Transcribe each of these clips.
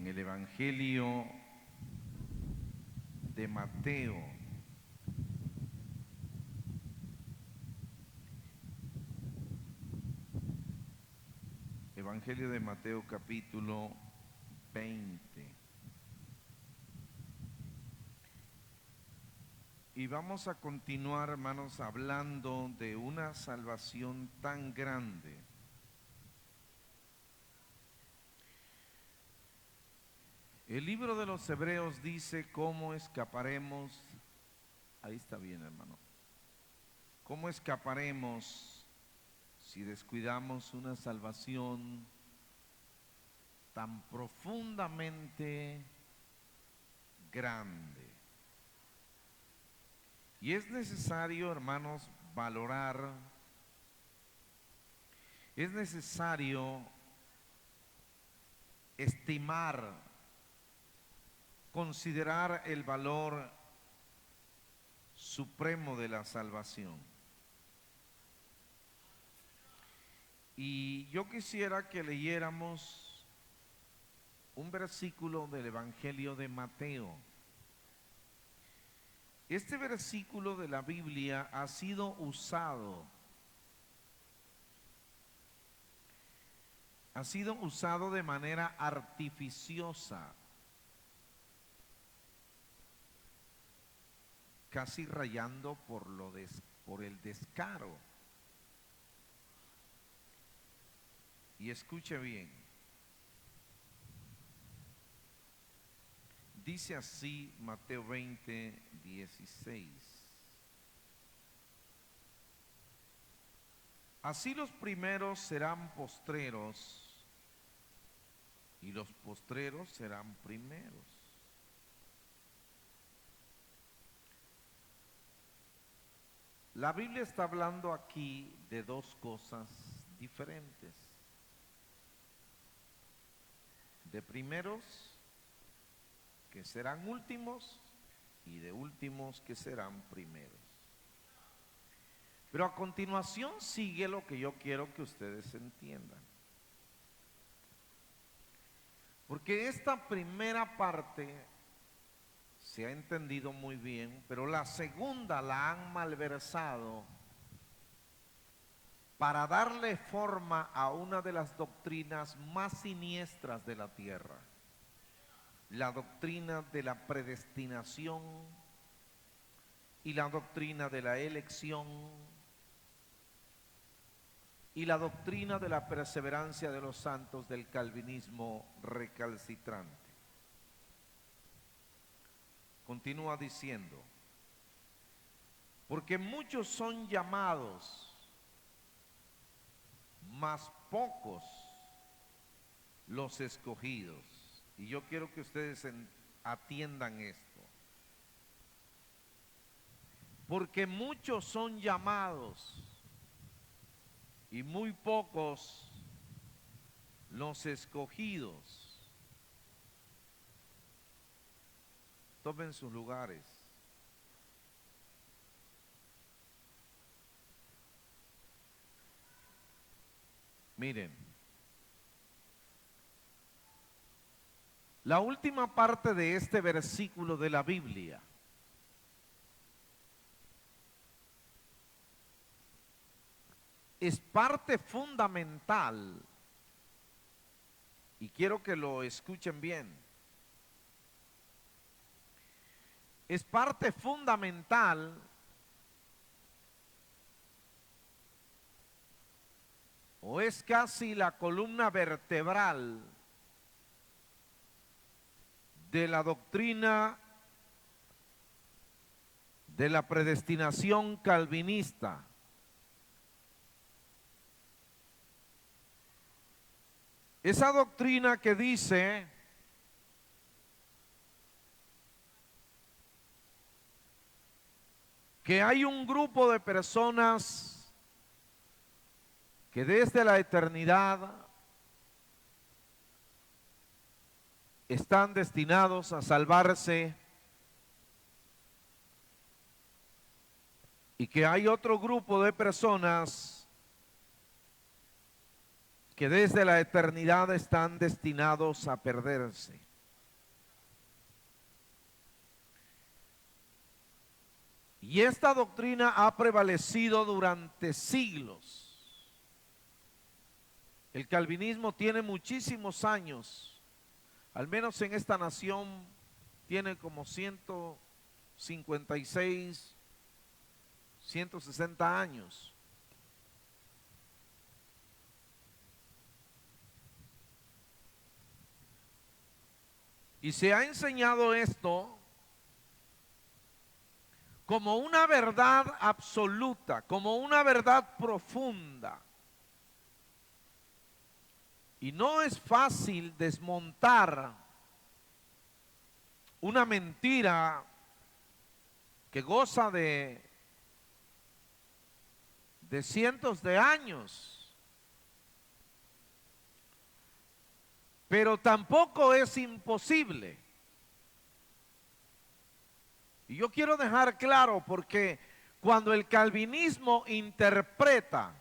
en el Evangelio de Mateo. Evangelio de Mateo capítulo 20. Y vamos a continuar, hermanos, hablando de una salvación tan grande. El libro de los Hebreos dice cómo escaparemos, ahí está bien, hermano, cómo escaparemos si descuidamos una salvación tan profundamente grande. Y es necesario, hermanos, valorar, es necesario estimar, considerar el valor supremo de la salvación. Y yo quisiera que leyéramos un versículo del Evangelio de Mateo. Este versículo de la Biblia ha sido usado de manera artificiosa, casi rayando por el descaro. Y escuche bien, dice así Mateo 20, 16. Así los primeros serán postreros y los postreros serán primeros. La Biblia está hablando aquí de dos cosas diferentes. De primeros que serán últimos y de últimos que serán primeros. Pero a continuación sigue lo que yo quiero que ustedes entiendan. Porque esta primera parte se ha entendido muy bien, pero la segunda la han malversado para darle forma a una de las doctrinas más siniestras de la tierra. La doctrina de la predestinación y la doctrina de la elección y la doctrina de la perseverancia de los santos del calvinismo recalcitrante. Continúa diciendo, porque muchos son llamados, mas pocos los escogidos. Y yo quiero que ustedes atiendan esto. Porque muchos son llamados y muy pocos los escogidos. Tomen sus lugares. Miren, la última parte de este versículo de la Biblia es parte fundamental, y quiero que lo escuchen bien, es parte fundamental o es casi la columna vertebral de la doctrina de la predestinación calvinista. Esa doctrina que dice que hay un grupo de personas que desde la eternidad están destinados a salvarse y que hay otro grupo de personas que desde la eternidad están destinados a perderse. Y esta doctrina ha prevalecido durante siglos. El calvinismo tiene muchísimos años, al menos en esta nación tiene como 156, 160 años. Y se ha enseñado esto como una verdad absoluta, como una verdad profunda. Y no es fácil desmontar una mentira que goza de cientos de años. Pero tampoco es imposible. Y yo quiero dejar claro, porque cuando el calvinismo interpreta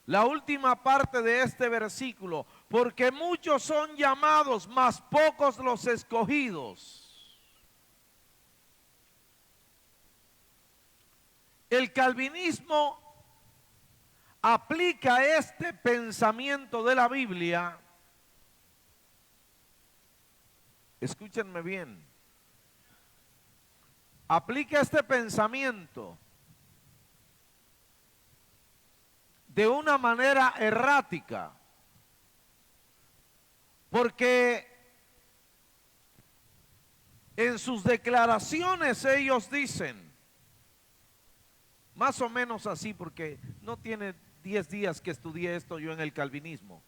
la última parte de este versículo, porque muchos son llamados, mas pocos los escogidos. El calvinismo aplica este pensamiento de la Biblia, escúchenme bien, aplica este pensamiento de una manera errática, porque en sus declaraciones ellos dicen, más o menos así, porque no tiene 10 días que estudié esto yo en el calvinismo,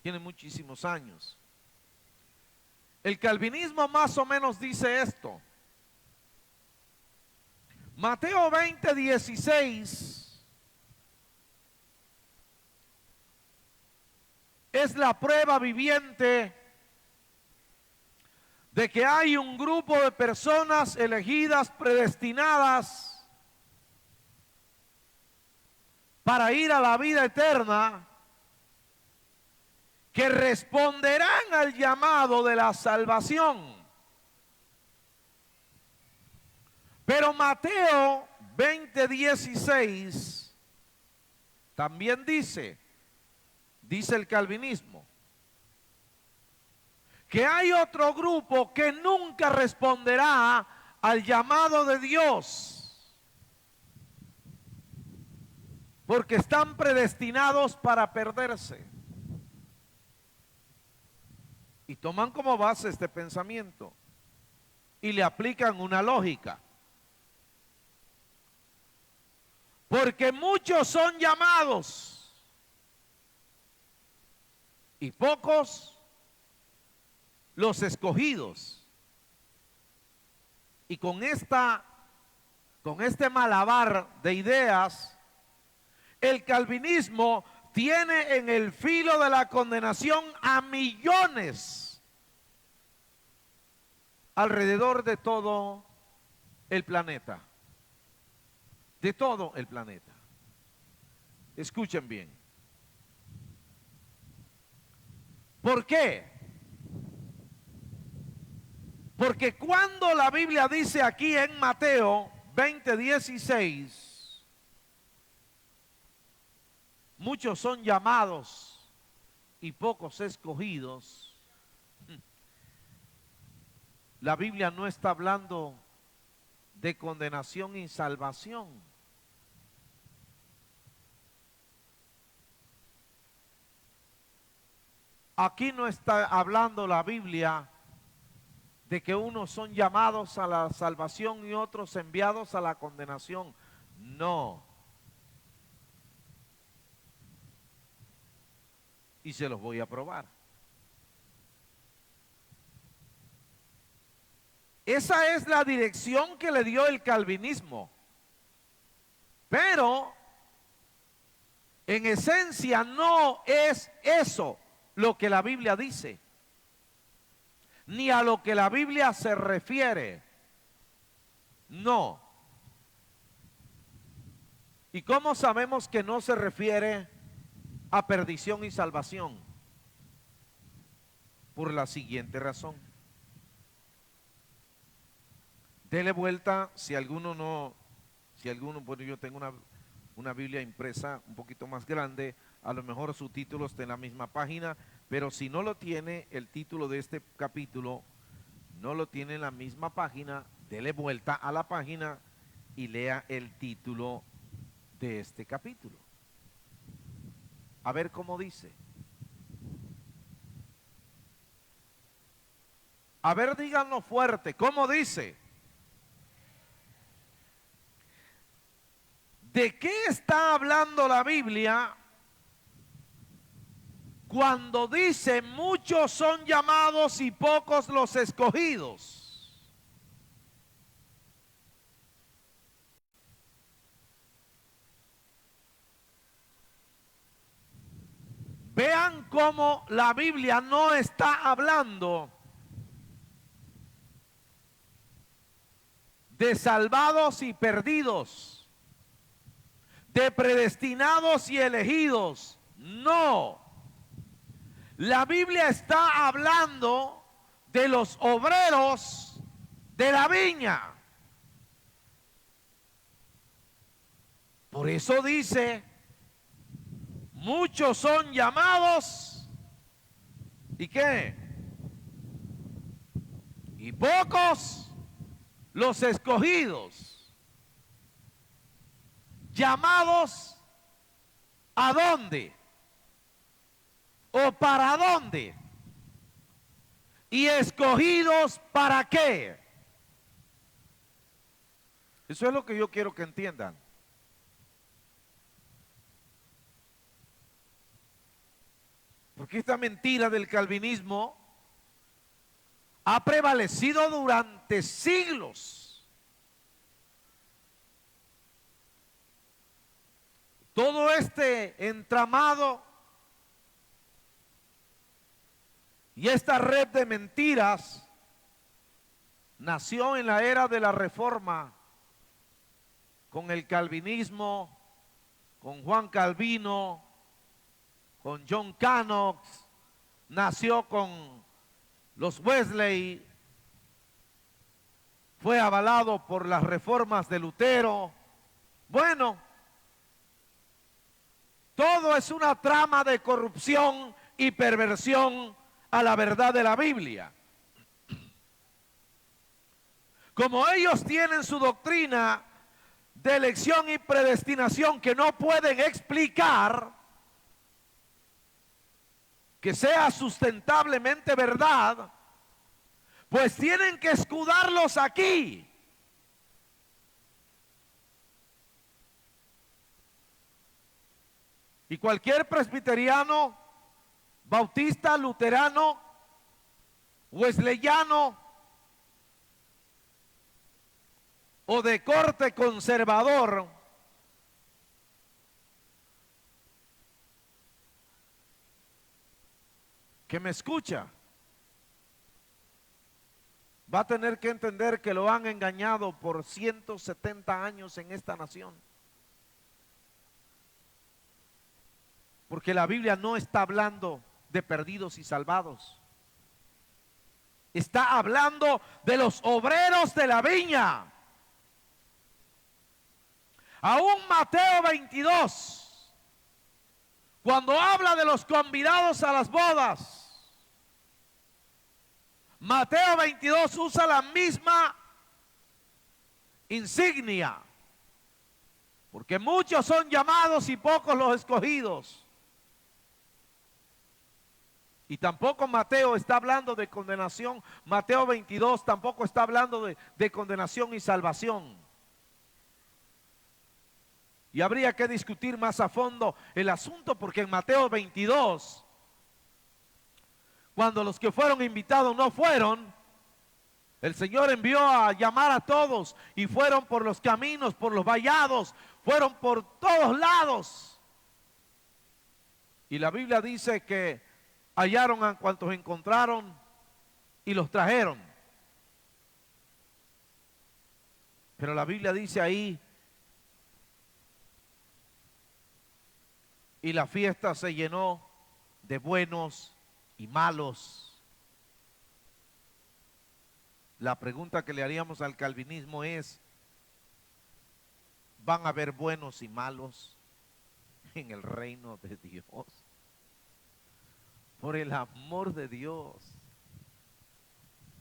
tiene muchísimos años. El calvinismo más o menos dice esto: Mateo 20:16 es la prueba viviente de que hay un grupo de personas elegidas, predestinadas para ir a la vida eterna, que responderán al llamado de la salvación. Pero Mateo 20:16 también dice el calvinismo, que hay otro grupo que nunca responderá al llamado de Dios, porque están predestinados para perderse. Y toman como base este pensamiento y le aplican una lógica. Porque muchos son llamados y pocos los escogidos. Y con este malabar de ideas, el calvinismo tiene en el filo de la condenación a millones alrededor de todo el planeta. De todo el planeta. Escuchen bien. ¿Por qué? Porque cuando la Biblia dice aquí en Mateo 20:16, muchos son llamados y pocos escogidos, la Biblia no está hablando de condenación y salvación. Aquí no está hablando la Biblia de que unos son llamados a la salvación y otros enviados a la condenación. No. Y se los voy a probar. Esa es la dirección que le dio el calvinismo. Pero, en esencia, no es eso lo que la Biblia dice, ni a lo que la Biblia se refiere. No. ¿Y cómo sabemos que no se refiere a perdición y salvación? Por la siguiente razón. Dele vuelta si alguno no, bueno, yo tengo una Biblia impresa un poquito más grande, a lo mejor su título está en la misma página, pero si no lo tiene, el título de este capítulo no lo tiene en la misma página, dele vuelta a la página y lea el título de este capítulo. A ver cómo dice. A ver, díganlo fuerte, ¿cómo dice? ¿De qué está hablando la Biblia cuando dice muchos son llamados y pocos los escogidos? Vean cómo la Biblia no está hablando de salvados y perdidos, de predestinados y elegidos. No. La Biblia está hablando de los obreros de la viña. Por eso dice, muchos son llamados, ¿y qué? Y pocos los escogidos. ¿Llamados a dónde? ¿O para dónde? ¿Y escogidos para qué? Eso es lo que yo quiero que entiendan. Porque esta mentira del calvinismo ha prevalecido durante siglos. Todo este entramado y esta red de mentiras nació en la era de la Reforma, con el calvinismo, con Juan Calvino, con John Knox, nació con los Wesley, fue avalado por las reformas de Lutero. Bueno, todo es una trama de corrupción y perversión a la verdad de la Biblia. Como ellos tienen su doctrina de elección y predestinación que no pueden explicar, que sea sustentablemente verdad, pues tienen que escudarlos aquí. Y cualquier presbiteriano, bautista, luterano, wesleyano o de corte conservador que me escucha, va a tener que entender que lo han engañado por 170 años en esta nación. Porque la Biblia no está hablando de perdidos y salvados. Está hablando de los obreros de la viña. Aún Mateo 22, cuando habla de los convidados a las bodas, Mateo 22 usa la misma insignia, porque muchos son llamados y pocos los escogidos. Y tampoco Mateo está hablando de condenación. Mateo 22 tampoco está hablando de condenación y salvación. Y habría que discutir más a fondo el asunto, porque en Mateo 22, cuando los que fueron invitados no fueron, el Señor envió a llamar a todos y fueron por los caminos, por los vallados, fueron por todos lados. Y la Biblia dice que hallaron a cuantos encontraron y los trajeron. Pero la Biblia dice ahí, y la fiesta se llenó de buenos y malos. La pregunta que le haríamos al calvinismo es, ¿van a haber buenos y malos en el reino de Dios? Por el amor de Dios.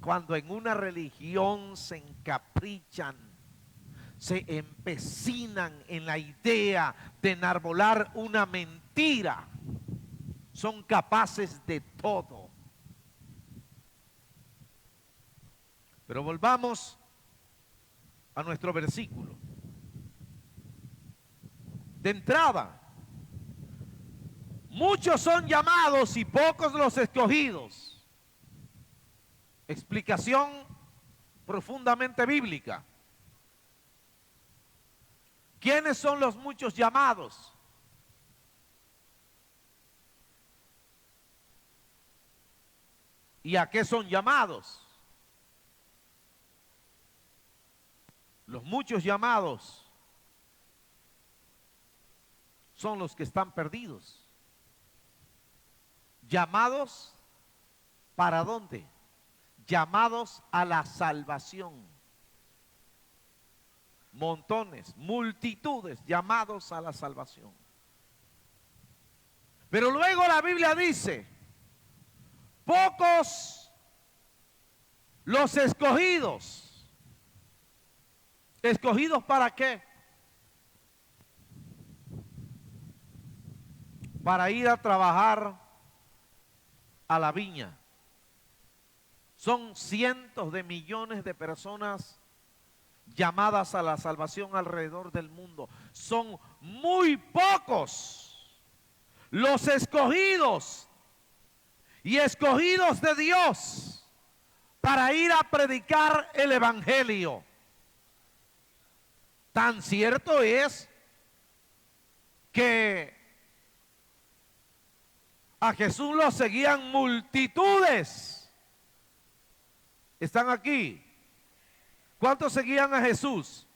Cuando en una religión se encaprichan, se empecinan en la idea de enarbolar una mentira, son capaces de todo. Pero volvamos a nuestro versículo. De entrada, muchos son llamados y pocos los escogidos. Explicación profundamente bíblica. ¿Quiénes son los muchos llamados? ¿Y a qué son llamados? Los muchos llamados son los que están perdidos. ¿Llamados para dónde? Llamados a la salvación. Montones, multitudes llamados a la salvación. Pero luego la Biblia dice, pocos los escogidos. ¿Escogidos para qué? Para ir a trabajar a la viña. Son cientos de millones de personas llamadas a la salvación alrededor del mundo. Son muy pocos los escogidos y escogidos de Dios para ir a predicar el evangelio. Tan cierto es que a Jesús lo seguían multitudes. ¿Están aquí? ¿Cuántos seguían a Jesús?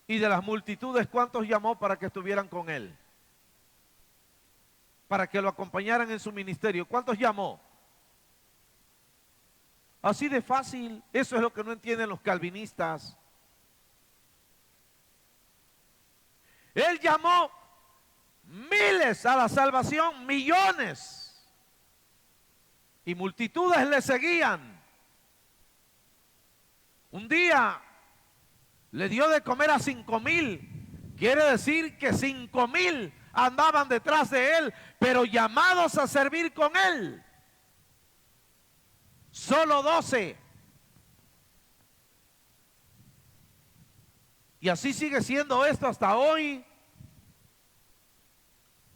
Y de las multitudes, ¿cuántos llamó para que estuvieran con él? Para que lo acompañaran en su ministerio. ¿Cuántos llamó? Así de fácil. Eso es lo que no entienden los calvinistas. Él llamó miles a la salvación, millones. Y multitudes le seguían. Un día le dio de comer a 5,000. Quiere decir que 5,000 andaban detrás de él, pero llamados a servir con él. Solo 12. Y así sigue siendo esto hasta hoy.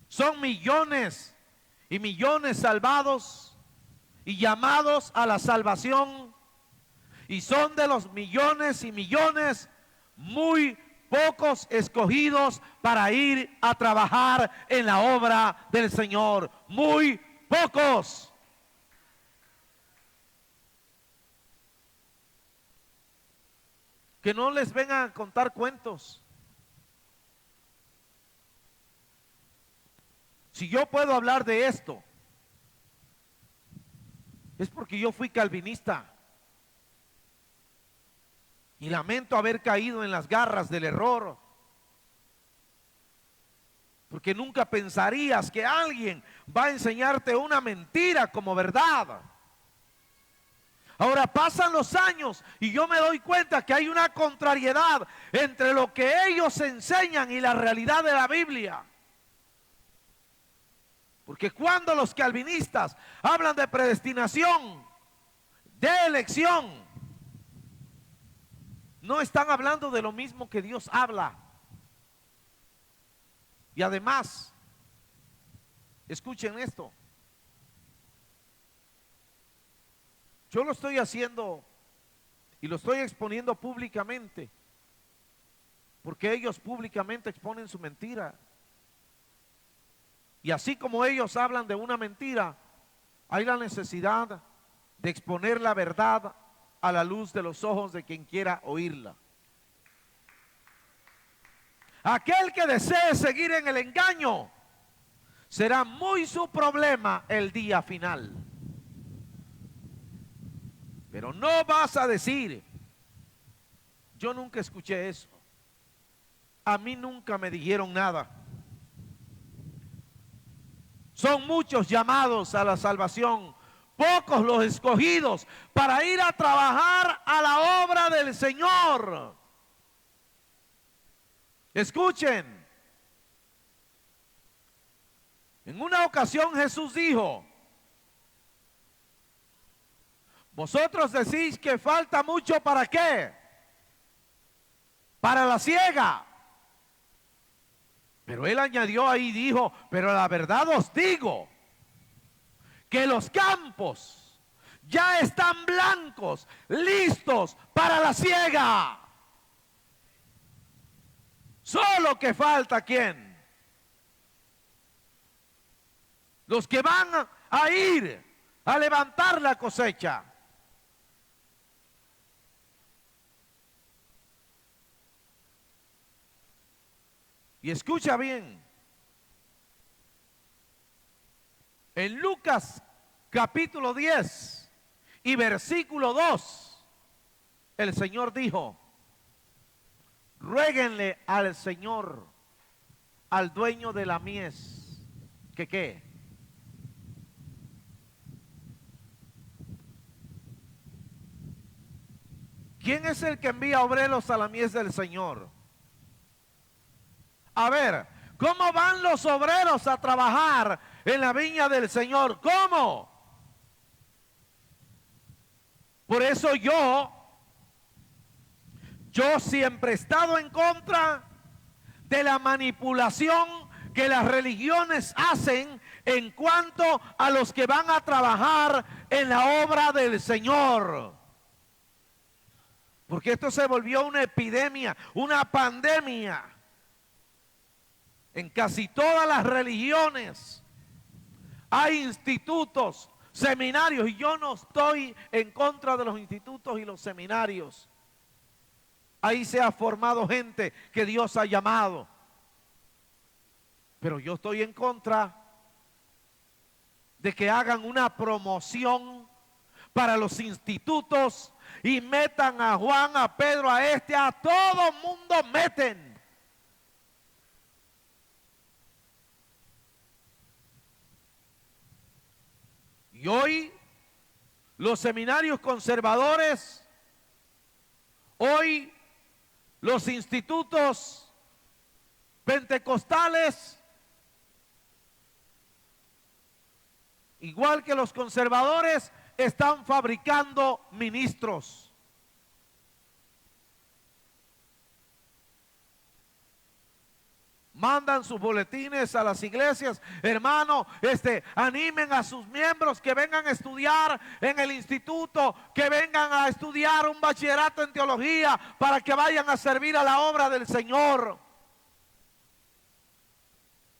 Son millones y millones salvados y llamados a la salvación. Y son de los millones y millones muy pocos escogidos para ir a trabajar en la obra del Señor. Muy pocos. Que no les vengan a contar cuentos. Si yo puedo hablar de esto, es porque yo fui calvinista. Y lamento haber caído en las garras del error. Porque nunca pensarías que alguien va a enseñarte una mentira como verdad. Ahora pasan los años y yo me doy cuenta que hay una contrariedad entre lo que ellos enseñan y la realidad de la Biblia. Porque cuando los calvinistas hablan de predestinación, de elección, no están hablando de lo mismo que Dios habla. Y además, escuchen esto. Yo lo estoy haciendo y lo estoy exponiendo públicamente, porque ellos públicamente exponen su mentira. Y así como ellos hablan de una mentira, hay la necesidad de exponer la verdad a la luz de los ojos de quien quiera oírla. Aquel que desee seguir en el engaño, será muy su problema el día final. Pero no vas a decir, yo nunca escuché eso. A mí nunca me dijeron nada. Son muchos llamados a la salvación, pocos los escogidos para ir a trabajar a la obra del Señor. Escuchen. En una ocasión Jesús dijo, vosotros decís que falta mucho, ¿para qué? Para la siega. Pero él añadió ahí, dijo, pero la verdad os digo, que los campos ya están blancos, listos para la siega. Solo que falta, ¿quién? Los que van a ir a levantar la cosecha. Y escucha bien, en Lucas capítulo 10 y versículo 2, el Señor dijo, ruéguenle al Señor, al dueño de la mies, que ¿qué? ¿Quién es el que envía obreros a la mies del Señor? A ver, ¿cómo van los obreros a trabajar en la viña del Señor? ¿Cómo? Por eso yo siempre he estado en contra de la manipulación que las religiones hacen en cuanto a los que van a trabajar en la obra del Señor. Porque esto se volvió una epidemia, una pandemia. En casi todas las religiones hay institutos, seminarios, y yo no estoy en contra de los institutos y los seminarios. Ahí se ha formado gente que Dios ha llamado. Pero yo estoy en contra de que hagan una promoción para los institutos y metan a Juan, a Pedro, a todo mundo meten. Y hoy los seminarios conservadores, hoy los institutos pentecostales, igual que los conservadores, están fabricando ministros. Mandan sus boletines a las iglesias, hermano, animen a sus miembros que vengan a estudiar en el instituto, que vengan a estudiar un bachillerato en teología para que vayan a servir a la obra del Señor.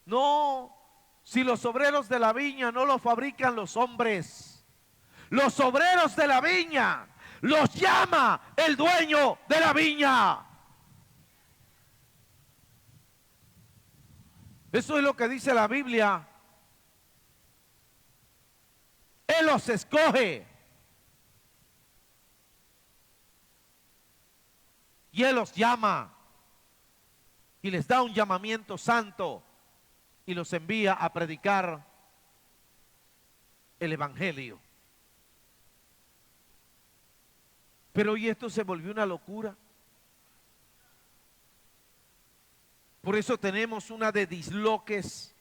No, si los obreros de la viña no lo fabrican los hombres, los obreros de la viña los llama el dueño de la viña. Eso es lo que dice la Biblia. Él los escoge. Y Él los llama. Y les da un llamamiento santo. Y los envía a predicar el Evangelio. Pero hoy esto se volvió una locura. Por eso tenemos una de disloques.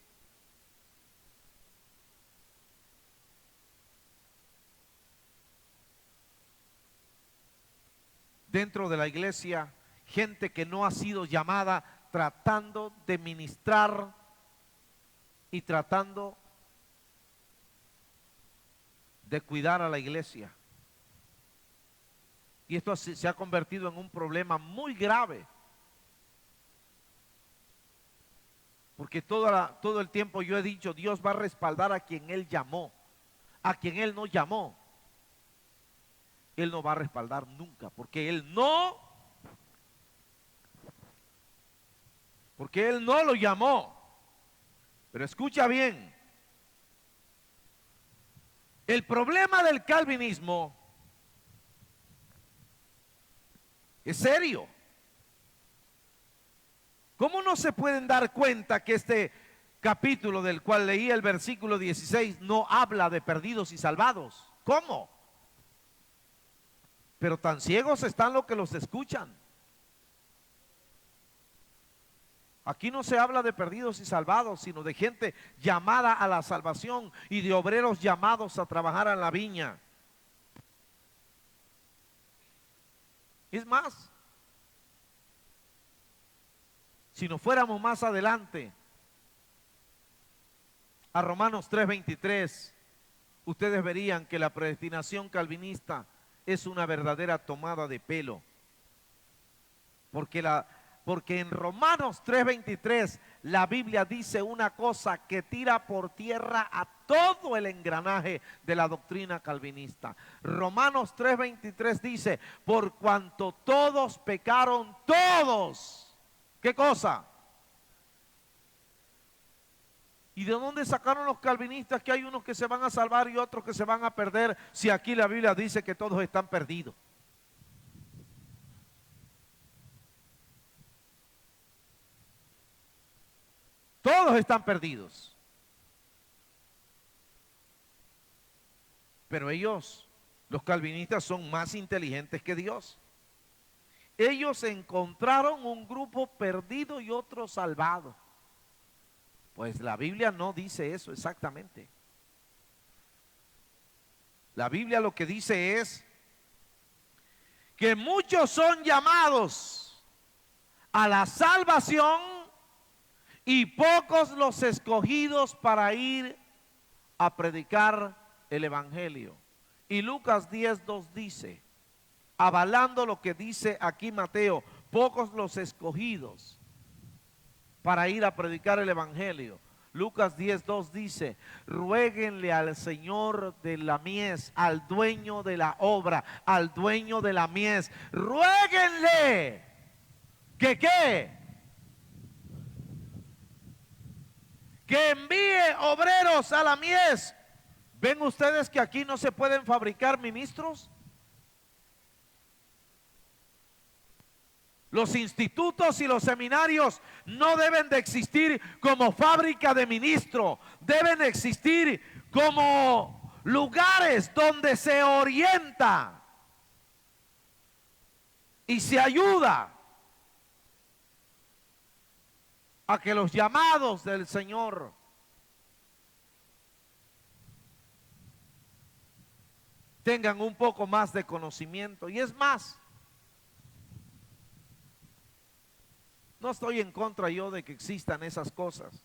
Dentro de la iglesia, gente que no ha sido llamada, tratando de ministrar y tratando de cuidar a la iglesia. Y esto se ha convertido en un problema muy grave. Porque todo el tiempo yo he dicho, Dios va a respaldar a quien Él llamó. A quien Él no llamó, Él no va a respaldar nunca. Porque Él no lo llamó. Pero escucha bien. El problema del calvinismo Es serio. ¿Cómo no se pueden dar cuenta que este capítulo del cual leí el versículo 16 no habla de perdidos y salvados? ¿Cómo? Pero tan ciegos están los que los escuchan. Aquí no se habla de perdidos y salvados, sino de gente llamada a la salvación y de obreros llamados a trabajar en la viña. Es más, si nos fuéramos más adelante a Romanos 3:23, ustedes verían que la predestinación calvinista es una verdadera tomada de pelo. Porque en Romanos 3:23 la Biblia dice una cosa que tira por tierra a todo el engranaje de la doctrina calvinista. Romanos 3:23 dice, por cuanto todos pecaron, todos. ¿Qué cosa? ¿Y de dónde sacaron los calvinistas que hay unos que se van a salvar y otros que se van a perder, si aquí la Biblia dice que todos están perdidos? Todos están perdidos. Pero ellos, los calvinistas, son más inteligentes que Dios. Ellos encontraron un grupo perdido y otro salvado. Pues la Biblia no dice eso exactamente. La Biblia lo que dice es que muchos son llamados a la salvación y pocos los escogidos para ir a predicar el evangelio. Y Lucas 10:2 dice, avalando lo que dice aquí Mateo, pocos los escogidos para ir a predicar el evangelio. Lucas 10:2 dice, ruéguenle al Señor de la mies, al dueño de la obra, al dueño de la mies, ruéguenle que ¿qué? Que envíe obreros a la mies. ¿Ven ustedes que aquí no se pueden fabricar ministros? Los institutos y los seminarios no deben de existir como fábrica de ministros, deben existir como lugares donde se orienta y se ayuda a que los llamados del Señor tengan un poco más de conocimiento. Y es más, no estoy en contra yo de que existan esas cosas,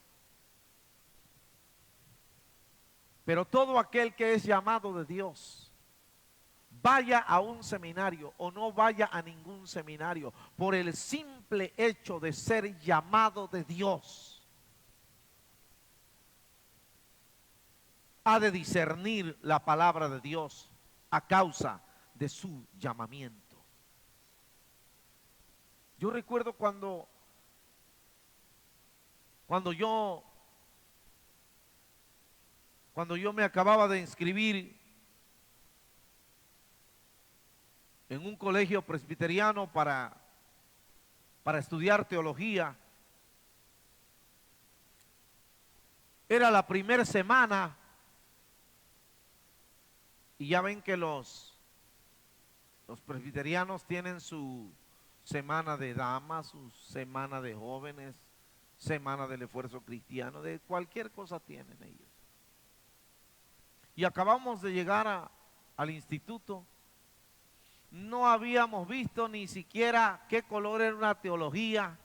pero todo aquel que es llamado de Dios, vaya a un seminario o no vaya a ningún seminario, por el simple hecho de ser llamado de Dios, ha de discernir la palabra de Dios a causa de su llamamiento. Yo recuerdo cuando yo me acababa de inscribir en un colegio presbiteriano para estudiar teología. Era la primera semana y ya ven que los presbiterianos tienen su semana de damas, su semana de jóvenes, semana del esfuerzo cristiano, de cualquier cosa tienen ellos. Y acabamos de llegar al instituto. No habíamos visto ni siquiera qué color era una teología,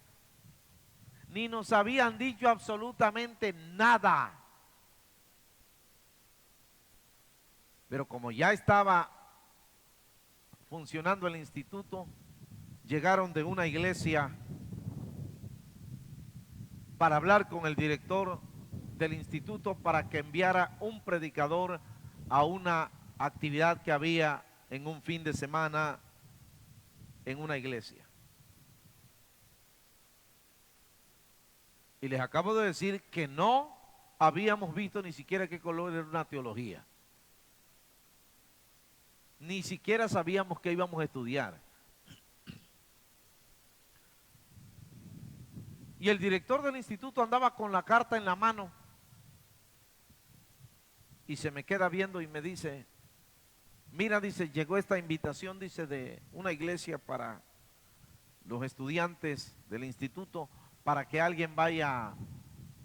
ni nos habían dicho absolutamente nada. Pero como ya estaba funcionando el instituto, llegaron de una iglesia para hablar con el director del instituto para que enviara un predicador a una actividad que había en un fin de semana en una iglesia. Y les acabo de decir que no habíamos visto ni siquiera qué color era una teología. Ni siquiera sabíamos qué íbamos a estudiar. Y el director del instituto andaba con la carta en la mano y se me queda viendo y me dice, mira, dice, llegó esta invitación, dice, de una iglesia para los estudiantes del instituto para que alguien vaya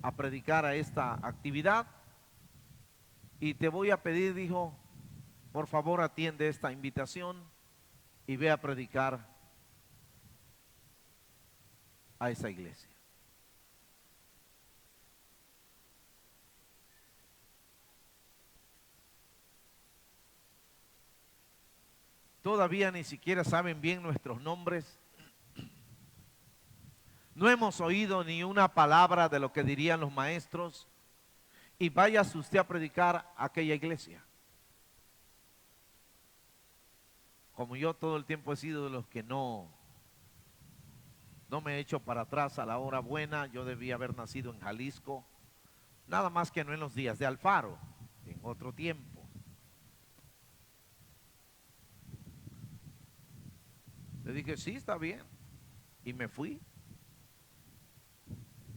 a predicar a esta actividad y te voy a pedir, dijo, por favor atiende esta invitación y ve a predicar a esa iglesia. Todavía ni siquiera saben bien nuestros nombres. No hemos oído ni una palabra de lo que dirían los maestros. Y váyase usted a predicar a aquella iglesia. Como yo todo el tiempo he sido de los que no me he hecho para atrás a la hora buena. Yo debía haber nacido en Jalisco. Nada más que no en los días de Alfaro, en otro tiempo. Le dije, sí, está bien. Y me fui.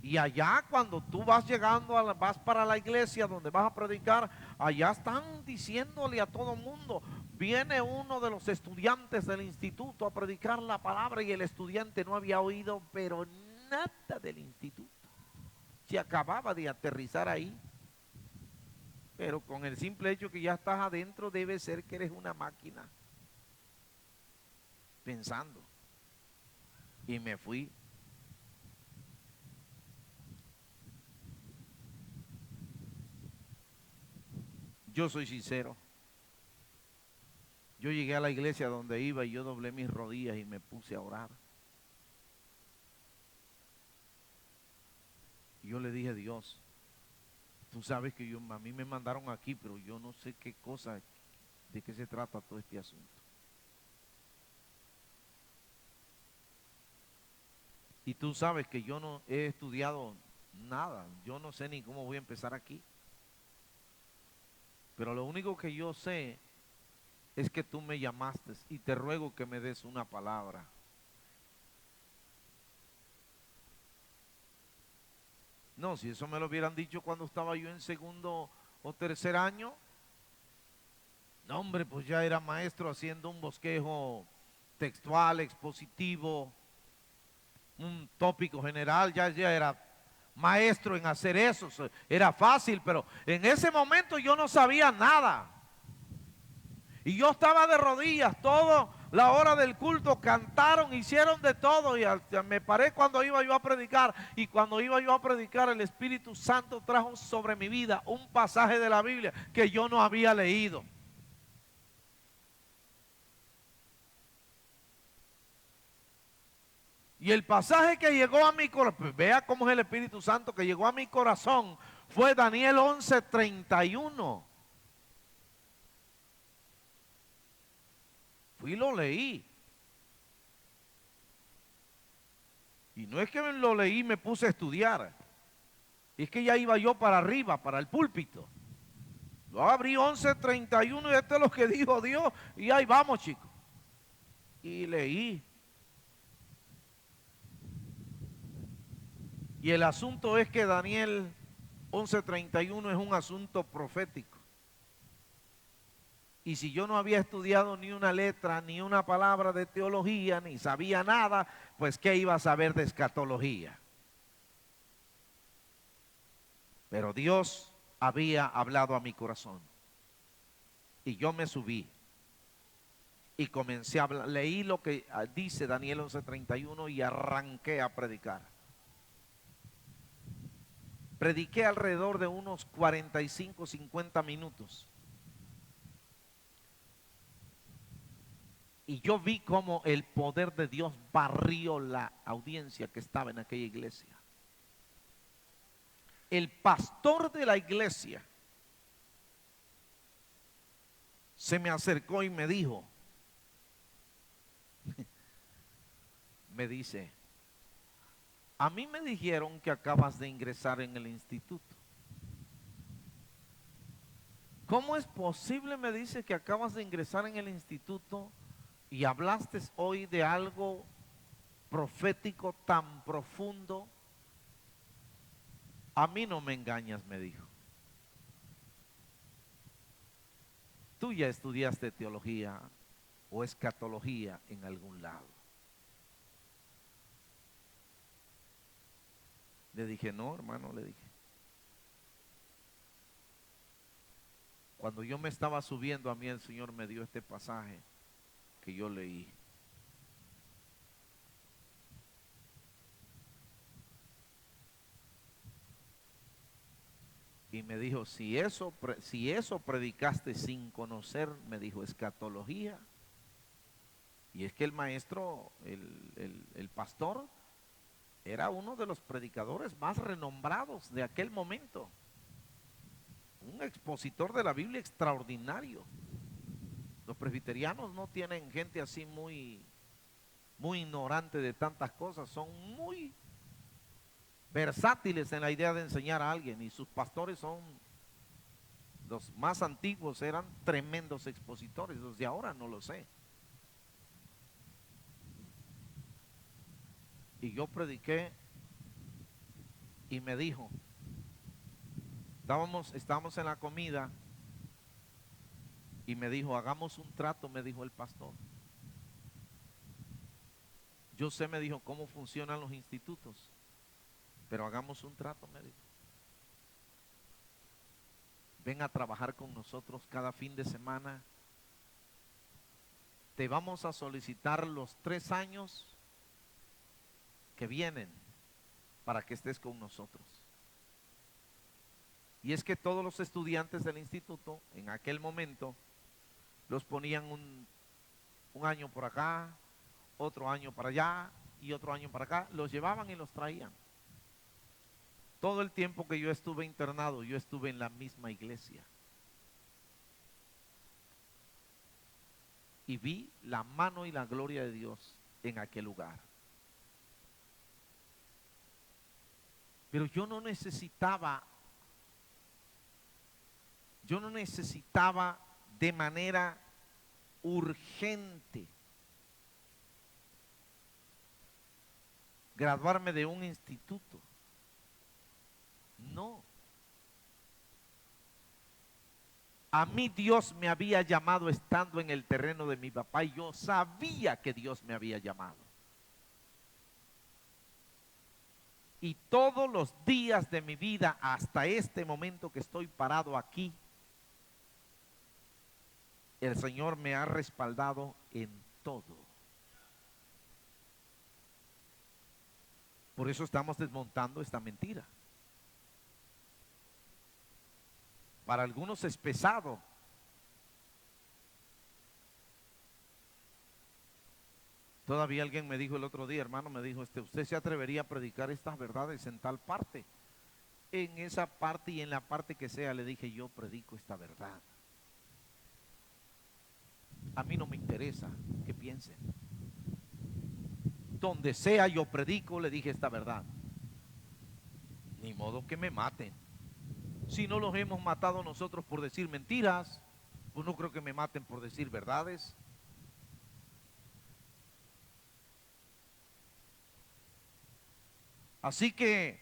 Y allá cuando tú vas llegando, vas para la iglesia donde vas a predicar, allá están diciéndole a todo mundo, viene uno de los estudiantes del instituto a predicar la palabra y el estudiante no había oído, pero nada del instituto. Se acababa de aterrizar ahí. Pero con el simple hecho que ya estás adentro, debe ser que eres una máquina. Pensando. Y me fui. Yo soy sincero. Yo llegué a la iglesia donde iba y yo doblé mis rodillas y me puse a orar. Y yo le dije a Dios, tú sabes que a mí me mandaron aquí, pero yo no sé qué cosa, de qué se trata todo este asunto. Y tú sabes que yo no he estudiado nada, yo no sé ni cómo voy a empezar aquí. Pero lo único que yo sé es que tú me llamaste y te ruego que me des una palabra. No, si eso me lo hubieran dicho cuando estaba yo en segundo o tercer año, no hombre, pues ya era maestro haciendo un bosquejo textual, expositivo, un tópico general, ya era maestro en hacer eso, era fácil, pero en ese momento yo no sabía nada. Y yo estaba de rodillas, toda la hora del culto, cantaron, hicieron de todo y me paré cuando iba yo a predicar. Y cuando iba yo a predicar, el Espíritu Santo trajo sobre mi vida un pasaje de la Biblia que yo no había leído. Y el pasaje que llegó a mi corazón, vea cómo es el Espíritu Santo que llegó a mi corazón, fue Daniel 11:31. Fui y lo leí. Y no es que lo leí y me puse a estudiar. Es que ya iba yo para arriba, para el púlpito. Lo abrí 11:31 y esto es lo que dijo Dios. Y ahí vamos, chicos. Y leí. Y el asunto es que Daniel 11:31 es un asunto profético. Y si yo no había estudiado ni una letra, ni una palabra de teología, ni sabía nada, pues ¿qué iba a saber de escatología? Pero Dios había hablado a mi corazón. Y yo me subí. Y comencé a hablar. Leí lo que dice Daniel 11:31 y arranqué a predicar. Prediqué alrededor de unos 45, 50 minutos. Y yo vi cómo el poder de Dios barrió la audiencia que estaba en aquella iglesia. El pastor de la iglesia se me acercó y me dijo, me dice, a mí me dijeron que acabas de ingresar en el instituto. ¿Cómo es posible, me dice, que acabas de ingresar en el instituto y hablaste hoy de algo profético tan profundo A mí no me engañas, me dijo. Tú ya estudiaste teología o escatología en algún lado. Le dije, no, hermano, le dije. Cuando yo me estaba subiendo, a mí el Señor me dio este pasaje que yo leí. Y me dijo, si eso predicaste sin conocer, me dijo, escatología. Y es que el maestro, el pastor, era uno de los predicadores más renombrados de aquel momento. Un expositor de la Biblia extraordinario. Los presbiterianos no tienen gente así muy ignorante de tantas cosas, son muy versátiles en la idea de enseñar a alguien, y sus pastores son, los más antiguos eran tremendos expositores, los de ahora no lo sé. Y yo prediqué y me dijo, estábamos en la comida y me dijo, hagamos un trato, me dijo el pastor. Yo sé, me dijo, cómo funcionan los institutos, pero hagamos un trato, me dijo. Ven a trabajar con nosotros cada fin de semana. Te vamos a solicitar los 3 años que vienen para que estés con nosotros. Y es que todos los estudiantes del instituto en aquel momento los ponían un año por acá, otro año para allá y otro año para acá, los llevaban y los traían. Todo el tiempo que yo estuve internado, yo estuve en la misma iglesia. Y vi la mano y la gloria de Dios en aquel lugar. Pero yo no necesitaba de manera urgente graduarme de un instituto. No. A mí Dios me había llamado estando en el terreno de mi papá, y yo sabía que Dios me había llamado. Y todos los días de mi vida, hasta este momento que estoy parado aquí, el Señor me ha respaldado en todo. Por eso estamos desmontando esta mentira. Para algunos es pesado. Todavía alguien me dijo el otro día, hermano, me dijo, ¿usted se atrevería a predicar estas verdades en tal parte? En esa parte y en la parte que sea, le dije, yo predico esta verdad. A mí no me interesa que piensen. Donde sea yo predico, le dije esta verdad. Ni modo que me maten. Si no los hemos matado nosotros por decir mentiras, pues no creo que me maten por decir verdades. Así que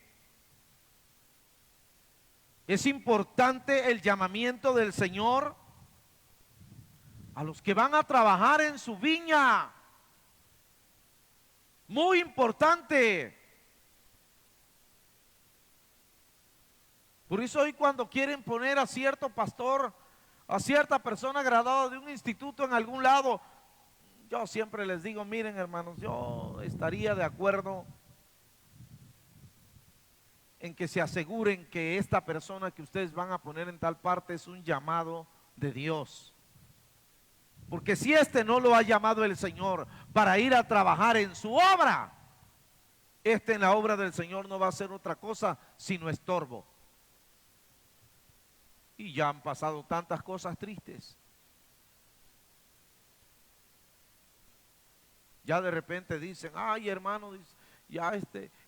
es importante el llamamiento del Señor a los que van a trabajar en su viña. Muy importante. Por eso hoy, cuando quieren poner a cierto pastor, a cierta persona graduada de un instituto en algún lado, yo siempre les digo, miren, hermanos, yo estaría de acuerdo en que se aseguren que esta persona que ustedes van a poner en tal parte es un llamado de Dios. Porque si no lo ha llamado el Señor para ir a trabajar en su obra, en la obra del Señor no va a ser otra cosa sino estorbo. Y ya han pasado tantas cosas tristes. Ya de repente dicen, ay, hermano, ya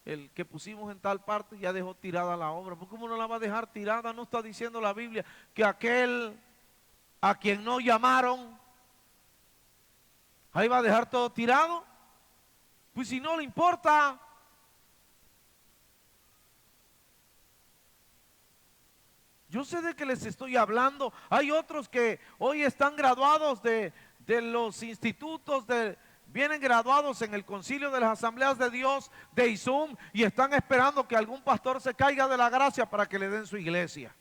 el que pusimos en tal parte ya dejó tirada la obra. ¿Por cómo no la va a dejar tirada? No está diciendo la Biblia que aquel a quien no llamaron, ahí va a dejar todo tirado. Pues si no le importa. Yo sé de qué les estoy hablando. Hay otros que hoy están graduados de los institutos, vienen graduados en el concilio de las asambleas de Dios, de ISUM, y están esperando que algún pastor se caiga de la gracia para que le den su iglesia.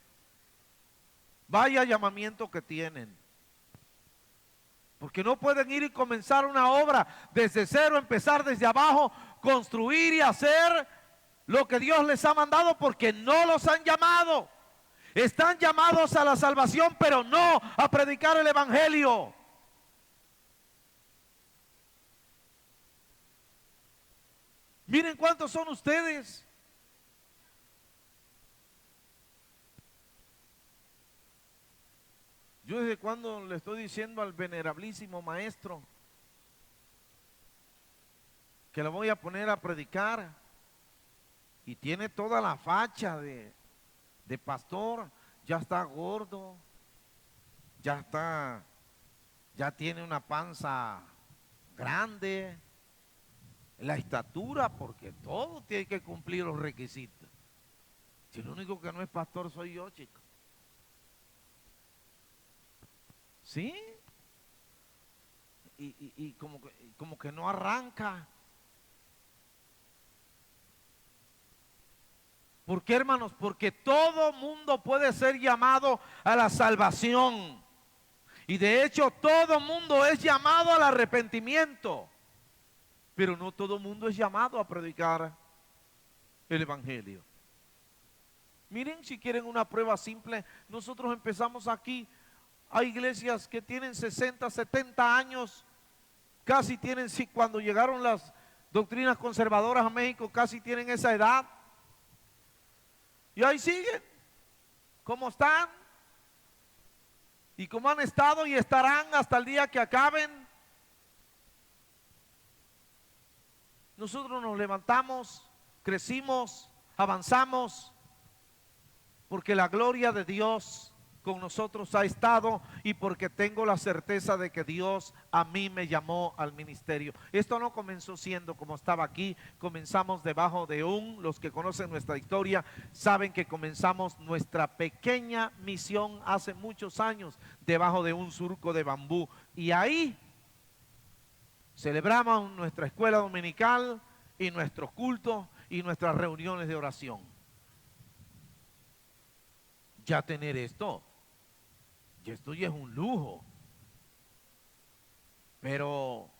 Vaya llamamiento que tienen. Porque no pueden ir y comenzar una obra desde cero, empezar desde abajo, construir y hacer lo que Dios les ha mandado, porque no los han llamado. Están llamados a la salvación, pero no a predicar el evangelio. Miren cuántos son ustedes. Yo desde cuando le estoy diciendo al venerabilísimo maestro que lo voy a poner a predicar, y tiene toda la facha de pastor, ya está gordo, ya tiene una panza grande, la estatura, porque todo tiene que cumplir los requisitos. Si el único que no es pastor soy yo, chico. ¿Sí? Y como que no arranca. ¿Por qué, hermanos? Porque todo mundo puede ser llamado a la salvación. Y de hecho todo mundo es llamado al arrepentimiento. Pero no todo mundo es llamado a predicar el evangelio. Miren, si quieren una prueba simple, nosotros empezamos aquí. Hay iglesias que tienen 60, 70 años, casi tienen, sí, cuando llegaron las doctrinas conservadoras a México, casi tienen esa edad. Y ahí siguen, como están, y como han estado y estarán hasta el día que acaben. Nosotros nos levantamos, crecimos, avanzamos, porque la gloria de Dios con nosotros ha estado, y porque tengo la certeza de que Dios a mí me llamó al ministerio. Esto no comenzó siendo como estaba aquí, comenzamos debajo de los que conocen nuestra historia saben que comenzamos nuestra pequeña misión hace muchos años debajo de un surco de bambú, y ahí celebramos nuestra escuela dominical y nuestros cultos y nuestras reuniones de oración. Ya tener esto, y esto ya es un lujo. Pero,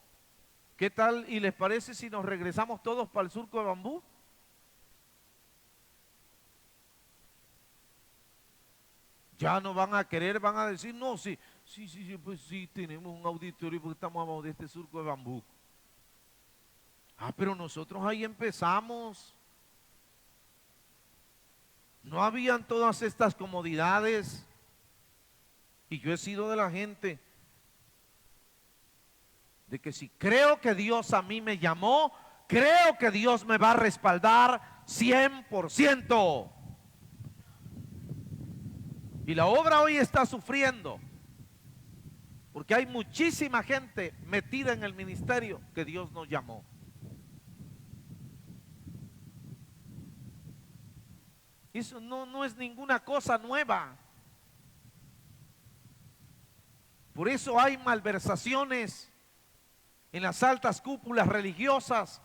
¿qué tal y les parece si nos regresamos todos para el surco de bambú? Ya no van a querer, van a decir, no, sí, pues sí, tenemos un auditorio porque estamos abajo de este surco de bambú. Ah, pero nosotros ahí empezamos. No habían todas estas comodidades. Y yo he sido de la gente de que si creo que Dios a mí me llamó, creo que Dios me va a respaldar 100%. Y la obra hoy está sufriendo, porque hay muchísima gente metida en el ministerio que Dios nos llamó. Eso no es ninguna cosa nueva. Por eso hay malversaciones en las altas cúpulas religiosas.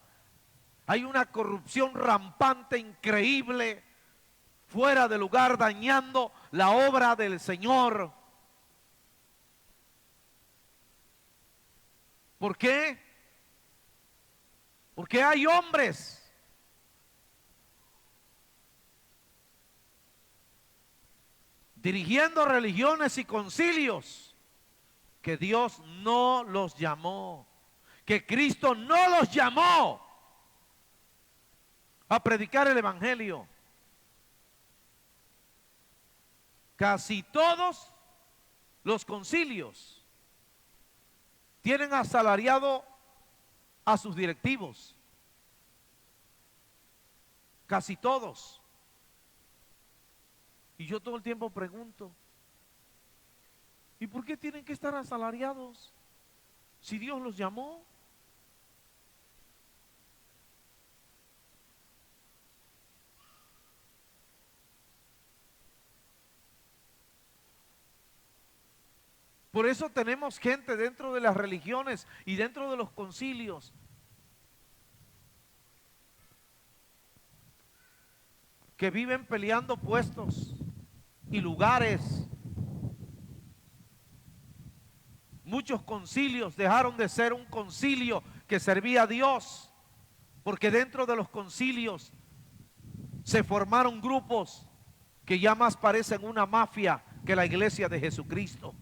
Hay una corrupción rampante, increíble, fuera de lugar, dañando la obra del Señor. ¿Por qué? Porque hay hombres dirigiendo religiones y concilios que Dios no los llamó, que Cristo no los llamó a predicar el evangelio. Casi todos los concilios tienen asalariado a sus directivos. Casi todos. Y yo todo el tiempo pregunto, ¿y por qué tienen que estar asalariados si Dios los llamó? Por eso tenemos gente dentro de las religiones y dentro de los concilios que viven peleando puestos y lugares. Muchos concilios dejaron de ser un concilio que servía a Dios, porque dentro de los concilios se formaron grupos que ya más parecen una mafia que la iglesia de Jesucristo.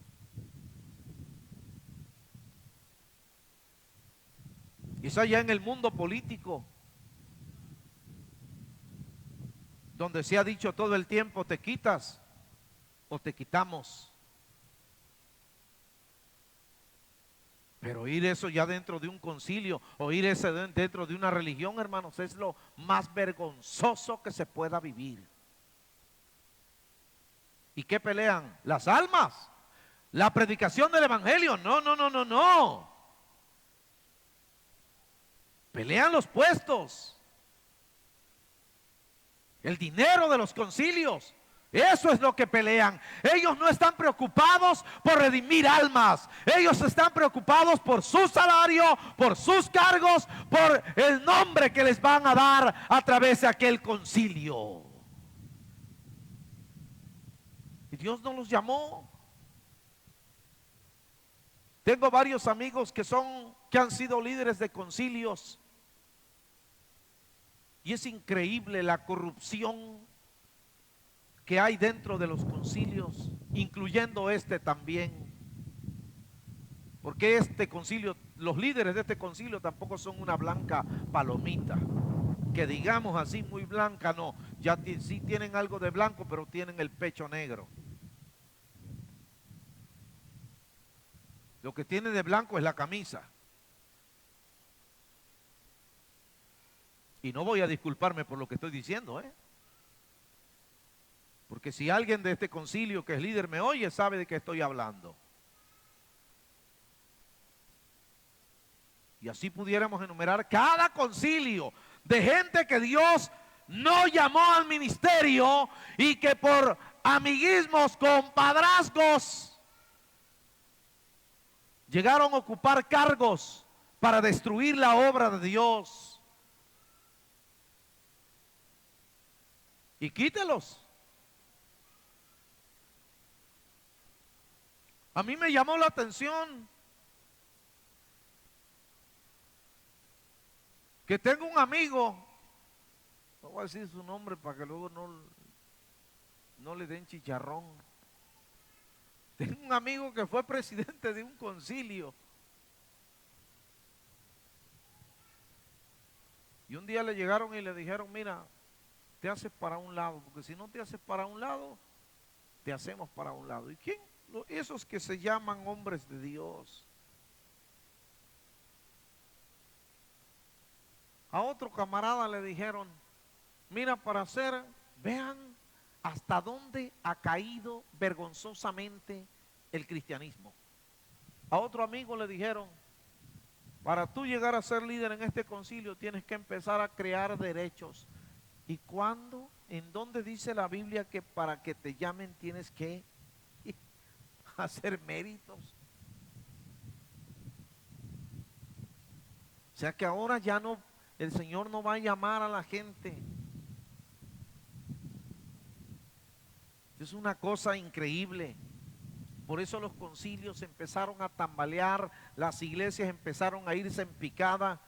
Quizá ya en el mundo político, donde se ha dicho todo el tiempo, te quitas o te quitamos. Pero oír eso ya dentro de un concilio, oír eso dentro de una religión, hermanos, es lo más vergonzoso que se pueda vivir. ¿Y qué pelean? Las almas, la predicación del evangelio. No, no, no, no, no. Pelean los puestos, el dinero de los concilios. Eso es lo que pelean. Ellos no están preocupados por redimir almas. Ellos están preocupados por su salario, por sus cargos, por el nombre que les van a dar a través de aquel concilio. Y Dios no los llamó. Tengo varios amigos que han sido líderes de concilios. Y es increíble la corrupción que hay dentro de los concilios, incluyendo este también. Porque este concilio, los líderes de este concilio tampoco son una blanca palomita, que digamos así muy blanca, no. Ya sí tienen algo de blanco, pero tienen el pecho negro. Lo que tiene de blanco es la camisa. Y no voy a disculparme por lo que estoy diciendo, porque si alguien de este concilio que es líder me oye, sabe de qué estoy hablando. Y así pudiéramos enumerar cada concilio de gente que Dios no llamó al ministerio y que por amiguismos, compadrazgos, llegaron a ocupar cargos para destruir la obra de Dios. Y quítelos. A mí me llamó la atención que tengo un amigo, no voy a decir su nombre para que luego no le den chicharrón. Tengo un amigo que fue presidente de un concilio. Y un día le llegaron y le dijeron, mira, te haces para un lado, porque si no te haces para un lado, te hacemos para un lado. ¿Y quién? Esos que se llaman hombres de Dios. A otro camarada le dijeron, mira, vean hasta dónde ha caído vergonzosamente el cristianismo. A otro amigo le dijeron, para tú llegar a ser líder en este concilio tienes que empezar a crear derechos. ¿Y cuándo? ¿En dónde dice la Biblia que para que te llamen tienes que hacer méritos? O sea que ahora ya no, el Señor no va a llamar a la gente. Es una cosa increíble. Por eso los concilios empezaron a tambalear, las iglesias empezaron a irse en picada.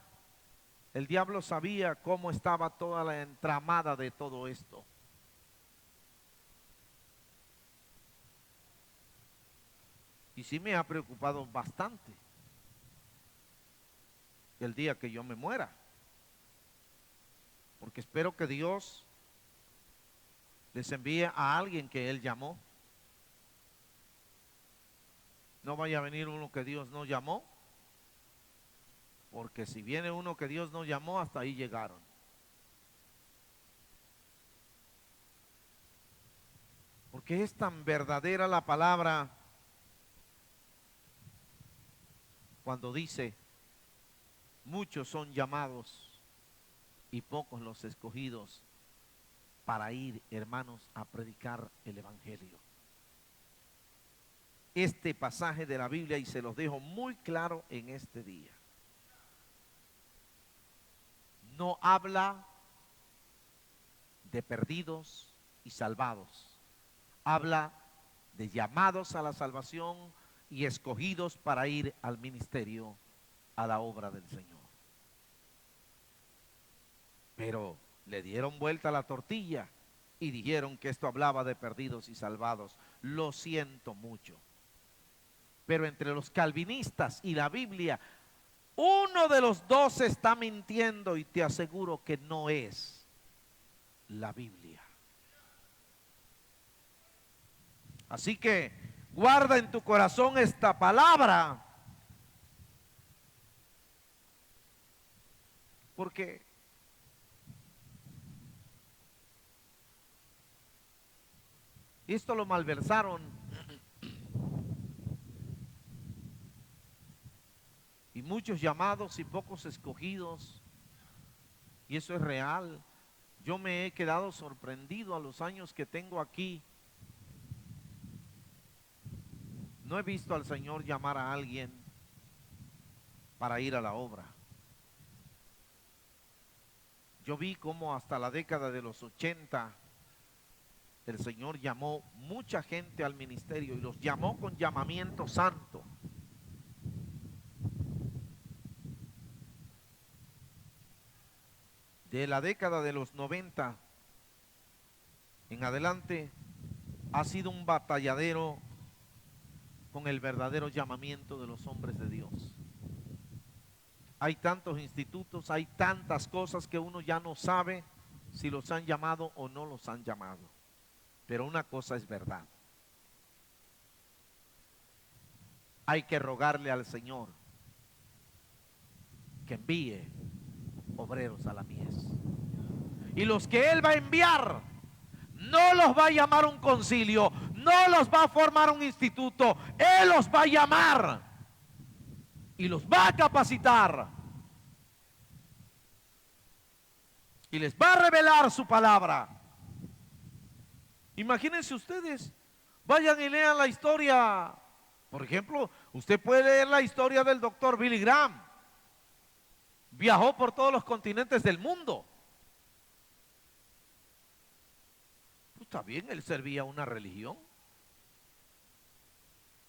El diablo sabía cómo estaba toda la entramada de todo esto. Y sí me ha preocupado bastante el día que yo me muera. Porque espero que Dios les envíe a alguien que Él llamó. No vaya a venir uno que Dios no llamó. Porque si viene uno que Dios no llamó, hasta ahí llegaron. Porque es tan verdadera la palabra cuando dice, muchos son llamados y pocos los escogidos para ir, hermanos, a predicar el evangelio. este pasaje de la Biblia y se los dejo muy claro en este día. No habla de perdidos y salvados. Habla de llamados a la salvación y escogidos para ir al ministerio, a la obra del Señor. Pero le dieron vuelta a la tortilla y dijeron que esto hablaba de perdidos y salvados. Lo siento mucho. Pero entre los calvinistas y la Biblia, uno de los dos está mintiendo y te aseguro que no es la Biblia. Así que guarda en tu corazón esta palabra, porque esto lo malversaron y muchos llamados y pocos escogidos, y eso es real. Yo me he quedado sorprendido a los años que tengo aquí. No he visto al Señor llamar a alguien para ir a la obra. Yo vi cómo hasta la década de los 80 el Señor llamó mucha gente al ministerio y los llamó con llamamiento santo. De la década de los 90 en adelante ha sido un batalladero con el verdadero llamamiento de los hombres de Dios. Hay tantos institutos, hay tantas cosas que uno ya no sabe si los han llamado o no los han llamado. Pero una cosa es verdad. Hay que rogarle al Señor que envíe obreros a la mies. Y los que Él va a enviar, no los va a llamar un concilio, no los va a formar un instituto, Él los va a llamar y los va a capacitar y les va a revelar su palabra. Imagínense ustedes, vayan y lean la historia. Por ejemplo, usted puede leer la historia del doctor Billy Graham. Viajó por todos los continentes del mundo. Pues está bien, él servía a una religión.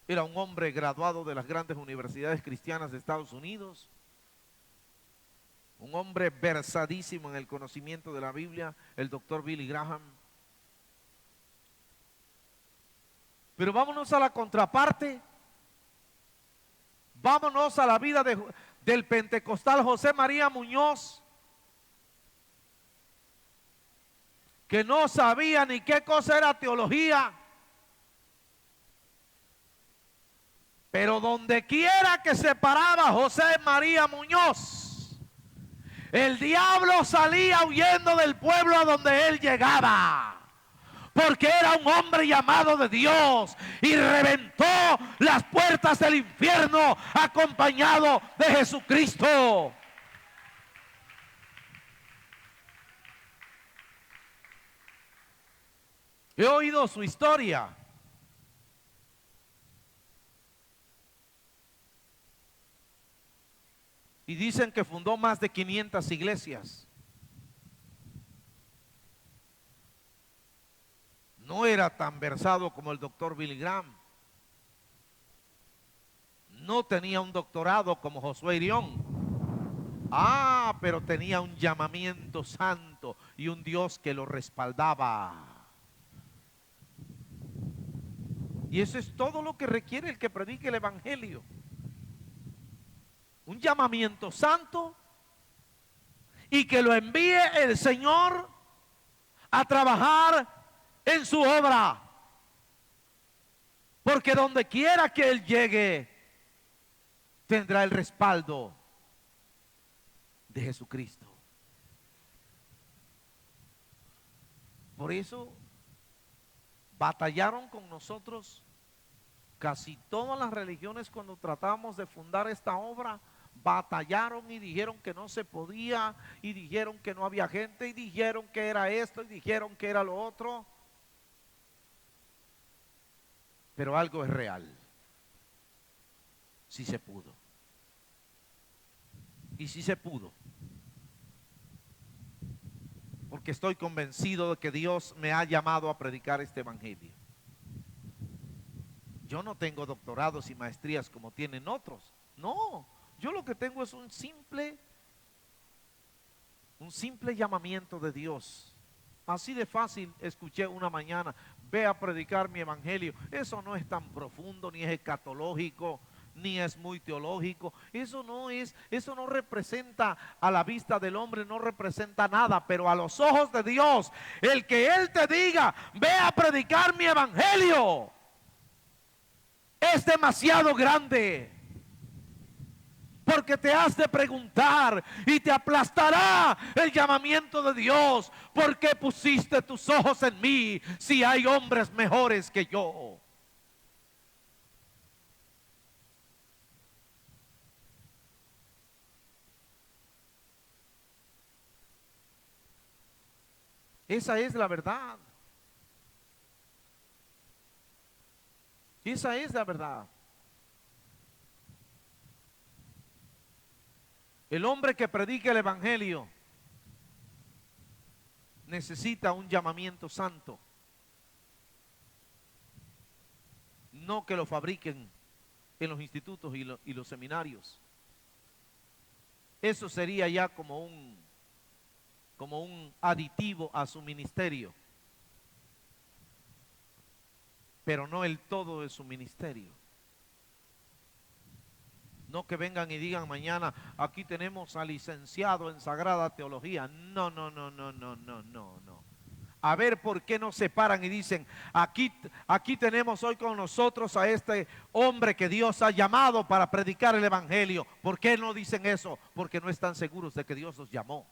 Era un hombre graduado de las grandes universidades cristianas de Estados Unidos. Un hombre versadísimo en el conocimiento de la Biblia, el doctor Billy Graham. Pero vámonos a la contraparte. Vámonos a la vida del pentecostal José María Muñoz, que no sabía ni qué cosa era teología. Pero donde quiera que se paraba José María Muñoz, el diablo salía huyendo del pueblo a donde él llegaba. Porque era un hombre llamado de Dios y reventó las puertas del infierno acompañado de Jesucristo. He oído su historia. Y dicen que fundó más de 500 iglesias. No era tan versado como el doctor Billy Graham. No tenía un doctorado como Josué Irión. Pero tenía un llamamiento santo y un Dios que lo respaldaba. Y eso es todo lo que requiere el que predique el evangelio. Un llamamiento santo y que lo envíe el Señor a trabajar en su obra, porque donde quiera que Él llegue tendrá el respaldo de Jesucristo. Por eso batallaron con nosotros casi todas las religiones cuando tratamos de fundar esta obra. Batallaron y dijeron que no se podía, y dijeron que no había gente, y dijeron que era esto, y dijeron que era lo otro. Pero algo es real. Sí se pudo. Y sí se pudo. Porque estoy convencido de que Dios me ha llamado a predicar este evangelio. Yo no tengo doctorados y maestrías como tienen otros. No, yo lo que tengo es un simple llamamiento de Dios. Así de fácil escuché una mañana, ve a predicar mi evangelio. Eso no es tan profundo, ni es escatológico, ni es muy teológico. Eso no representa a la vista del hombre, no representa nada, pero a los ojos de Dios, el que Él te diga, ve a predicar mi evangelio, es demasiado grande. Porque te has de preguntar y te aplastará el llamamiento de Dios. ¿Por qué pusiste tus ojos en mí si hay hombres mejores que yo? Esa es la verdad. Esa es la verdad. El hombre que predica el evangelio necesita un llamamiento santo. No que lo fabriquen en los institutos y los seminarios. Eso sería ya como un aditivo a su ministerio, pero no el todo de su ministerio. No que vengan y digan mañana, aquí tenemos al licenciado en Sagrada Teología. No, no, no, no, no, no, no, no. A ver por qué no se paran y dicen, aquí tenemos hoy con nosotros a este hombre que Dios ha llamado para predicar el evangelio. ¿Por qué no dicen eso? Porque no están seguros de que Dios los llamó.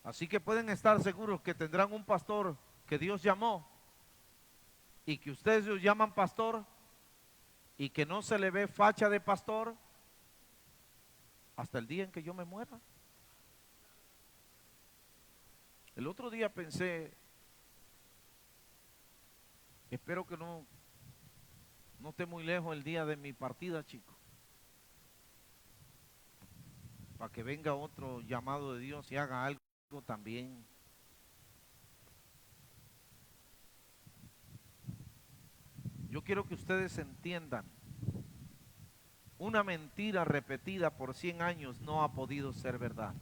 Así que pueden estar seguros que tendrán un pastor que Dios llamó y que ustedes lo llaman pastor y que no se le ve facha de pastor hasta el día en que yo me muera. El otro día pensé, espero que no esté muy lejos el día de mi partida, chicos, para que venga otro llamado de Dios y haga algo también. Yo quiero que ustedes entiendan, una mentira repetida por 100 años no ha podido ser verdad.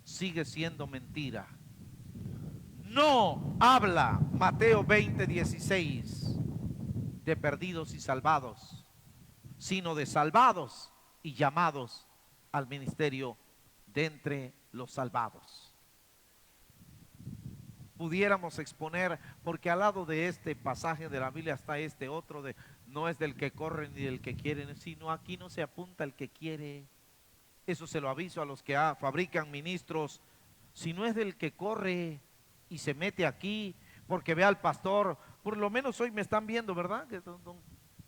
Sigue siendo mentira. No habla Mateo 20:16 de perdidos y salvados, sino de salvados y llamados al ministerio de entre los salvados. Pudiéramos exponer, porque al lado de este pasaje de la Biblia está este otro de no es del que corre ni del que quiere, sino aquí no se apunta el que quiere. Eso se lo aviso a los que fabrican ministros. Si no es del que corre y se mete aquí porque ve al pastor, por lo menos hoy me están viendo, ¿verdad? Que es un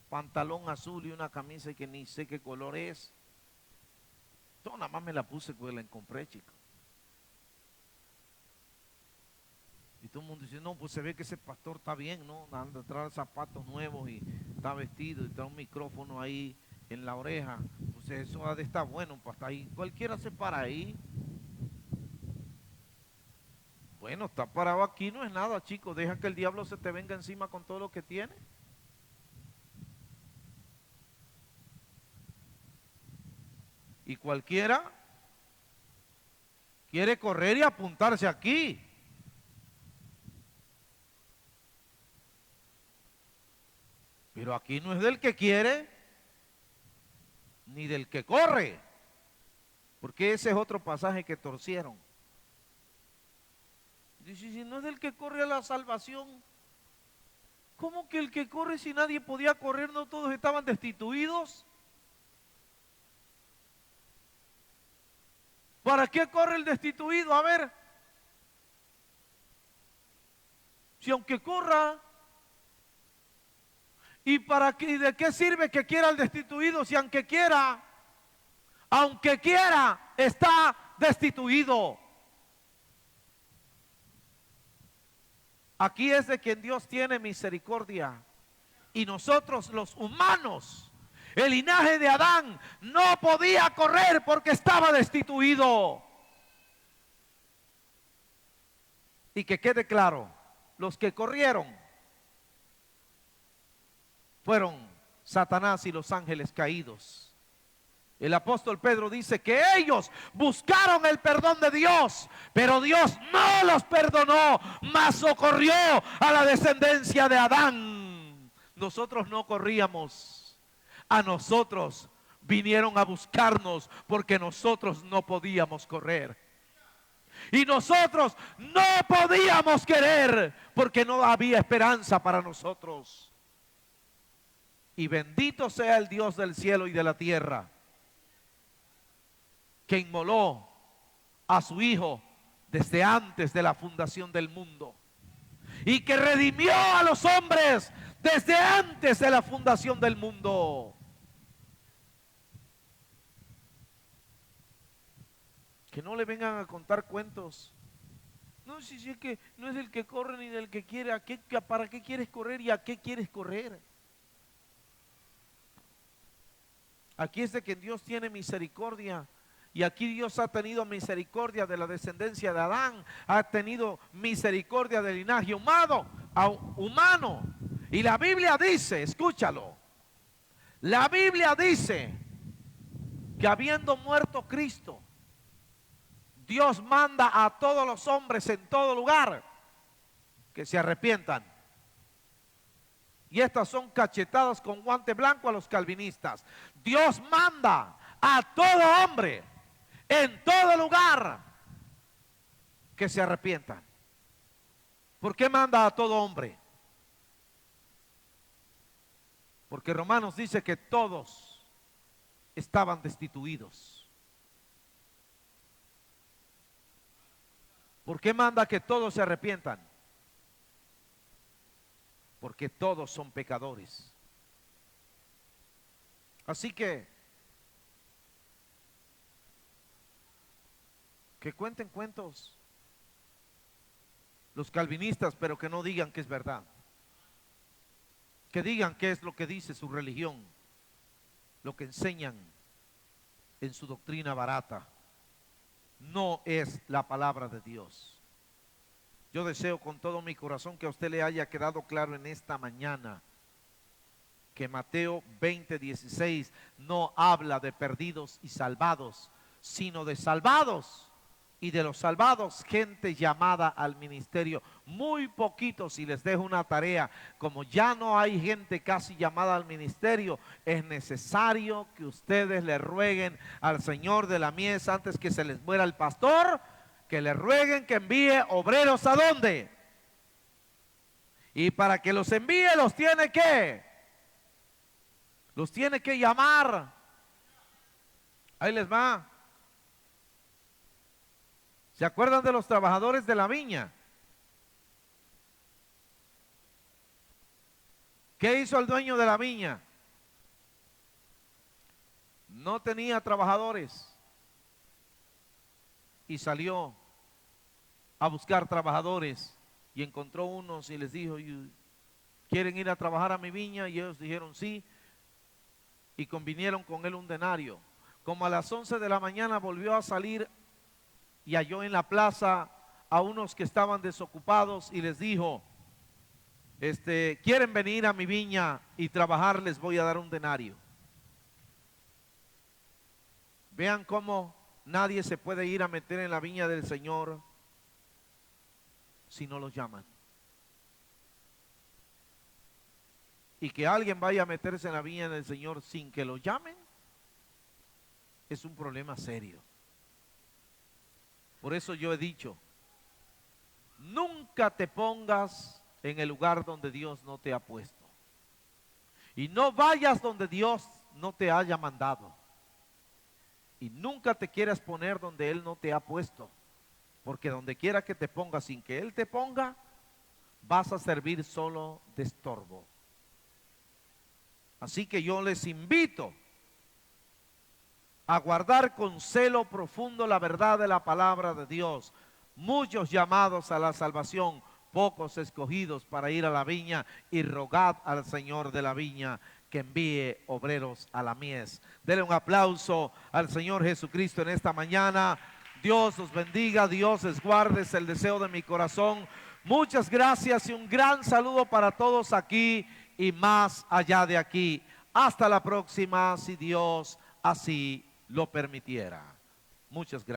pantalón azul y una camisa que ni sé qué color es. Yo nada más me la puse porque la compré, chico. Y todo el mundo dice, no, pues se ve que ese pastor está bien, ¿no? Anda, trae zapatos nuevos y está vestido y trae un micrófono ahí en la oreja. Pues eso ha de estar bueno, pues hasta ahí. Cualquiera se para ahí. Bueno, está parado aquí, no es nada, chicos. Deja que el diablo se te venga encima con todo lo que tiene. Y cualquiera quiere correr y apuntarse aquí. Pero aquí no es del que quiere, ni del que corre. Porque ese es otro pasaje que torcieron. Dice, si no es del que corre a la salvación, ¿cómo que el que corre si nadie podía correr, no todos estaban destituidos? ¿Para qué corre el destituido? A ver, si aunque corra, ¿y para qué, de qué sirve que quiera el destituido si aunque quiera aunque quiera, está destituido. Aquí es de quien Dios tiene misericordia. Y nosotros los humanos, el linaje de Adán, no podía correr porque estaba destituido. Y que quede claro, los que corrieron fueron Satanás y los ángeles caídos. El apóstol Pedro dice que ellos buscaron el perdón de Dios, pero Dios no los perdonó, mas socorrió a la descendencia de Adán. Nosotros no corríamos, a nosotros vinieron a buscarnos porque nosotros no podíamos correr. Y nosotros no podíamos querer porque no había esperanza para nosotros. Y bendito sea el Dios del cielo y de la tierra, que inmoló a su Hijo desde antes de la fundación del mundo y que redimió a los hombres desde antes de la fundación del mundo. Que no le vengan a contar cuentos. No, si es que no es del que corre ni del que quiere. ¿Para qué quieres correr y a qué quieres correr? Aquí es de que Dios tiene misericordia. Y aquí Dios ha tenido misericordia de la descendencia de Adán, ha tenido misericordia del linaje humano. Y la Biblia dice, escúchalo, la Biblia dice que habiendo muerto Cristo, Dios manda a todos los hombres en todo lugar que se arrepientan. Y estas son cachetadas con guante blanco a los calvinistas. Dios manda a todo hombre en todo lugar que se arrepientan. ¿Por qué manda a todo hombre? Porque Romanos dice que todos estaban destituidos. ¿Por qué manda que todos se arrepientan? Porque todos son pecadores. Así que cuenten cuentos los calvinistas, pero que no digan que es verdad. Que digan qué es lo que dice su religión, lo que enseñan en su doctrina barata. No es la palabra de Dios. Yo deseo con todo mi corazón que a usted le haya quedado claro en esta mañana que Mateo 20:16 no habla de perdidos y salvados, sino de salvados. Y de los salvados, gente llamada al ministerio. Muy poquitos, y les dejo una tarea. Como ya no hay gente casi llamada al ministerio, es necesario que ustedes le rueguen al Señor de la mies, antes que se les muera el pastor, que le rueguen que envíe obreros. ¿A dónde? Y para que los envíe los tiene que llamar. Ahí les va. ¿Se acuerdan de los trabajadores de la viña? ¿Qué hizo el dueño de la viña? No tenía trabajadores y salió a buscar trabajadores y encontró unos y les dijo: ¿quieren ir a trabajar a mi viña? Y ellos dijeron sí, y convinieron con él un denario. Como a las 11 de la mañana volvió a salir y halló en la plaza a unos que estaban desocupados y les dijo: ¿quieren venir a mi viña y trabajar? Les voy a dar un denario. Vean cómo nadie se puede ir a meter en la viña del Señor si no los llaman. Y que alguien vaya a meterse en la viña del Señor sin que lo llamen es un problema serio. Por eso yo he dicho, nunca te pongas en el lugar donde Dios no te ha puesto. Y no vayas donde Dios no te haya mandado. Y nunca te quieras poner donde Él no te ha puesto. Porque donde quiera que te pongas sin que Él te ponga, vas a servir solo de estorbo. Así que yo les invito a guardar con celo profundo la verdad de la palabra de Dios. Muchos llamados a la salvación, pocos escogidos para ir a la viña, y rogad al Señor de la viña que envíe obreros a la mies. Denle un aplauso al Señor Jesucristo en esta mañana. Dios os bendiga, Dios les guarde, es el deseo de mi corazón. Muchas gracias y un gran saludo para todos aquí y más allá de aquí. Hasta la próxima, si Dios así lo permitiera. Muchas gracias.